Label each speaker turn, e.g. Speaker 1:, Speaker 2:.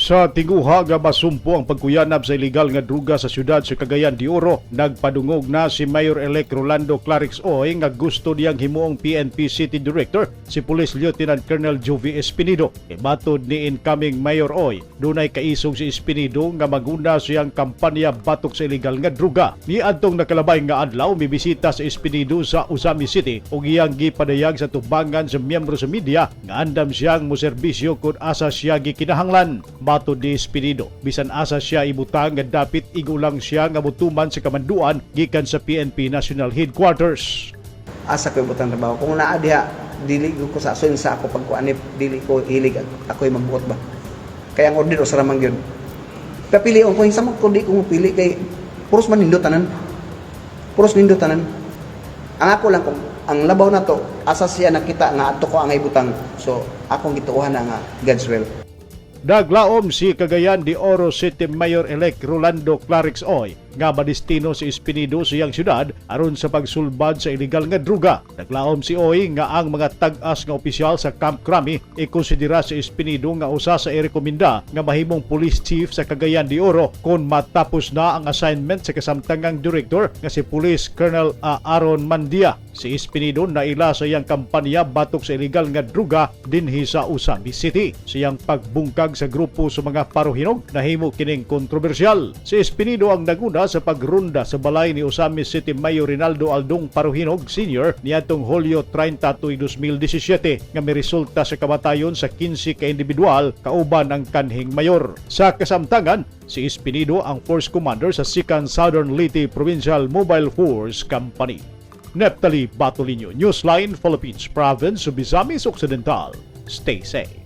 Speaker 1: Sa tinguha nga masumpo ang pagkuyanab sa illegal nga druga sa syudad sa Cagayan de Oro, nagpadungog na si Mayor-elect Rolando Clarix Oy nga gusto niyang himuong PNP City Director si Police Lieutenant Colonel Jovi Espinido. Ibatod ni incoming Mayor Oy, dunay kaisog si Espinido nga maguna siyang kampanya batok sa illegal nga druga. Niadtong nakalabay nga adlaw mibisita sa Espinido sa Usami City ug iyang gipadayag sa tubangan sa miyembro sa media nga andam siyang moserbisyo kung asa siya gikinahanglan. Batod ni Espinido, bisan asa siya ibutang nga dapit igulang siya nga mutuman sa kamanduan gikan sa PNP National Headquarters.
Speaker 2: Asa ko ibutang trabaho kung naa diha dili ko sa asun sa ako pagkuanip, dili ko hilig ako'y magbuot ba. Kaya ang order sa ramang yun. Papilion ko hinsa man ko di ko mapili kay puros man nindot tanan. Puros nindot tanan. Ang ako lang kung ang labaw na to asa siya nakita nga adto ko ang ibutang. So akong gituuhan na nga God's will.
Speaker 1: Naglaom si Cagayan de Oro City Mayor-elect Rolando Clarix Oy nga madestino si Espinido sa iyang syudad aron sa pagsulbad sa illegal nga druga. Naglaom si Oy nga ang mga tag-as nga opisyal sa Camp Crame ikonsidera si Espinido nga usa sa irekomenda nga mahimong police chief sa Cagayan de Oro kung matapos na ang assignment sa kasamtangang director nga si Police Colonel Aaron Mandia. Si Espinido naila sa iyang kampanya batok sa illegal nga druga dinhi sa Usami City. Siyang pagbungkag sa grupo sa mga paruhinog nahimo kining kontrobersyal. Si Espinido ang naguna sa pagrunda sa balay ni Usami City Mayor Rinaldo Aldong Paruhinog Sr. niadtong Hulyo 30, 2017 nga may resulta sa kamatayon sa 15 ka individual kauban ang kanhing mayor. Sa kasamtangan, si Espinido ang Force Commander sa 2nd Southern Leyte Provincial Mobile Force Company. Neptali Batolino, Newsline, Philippines Province of Misamis Occidental. Stay safe.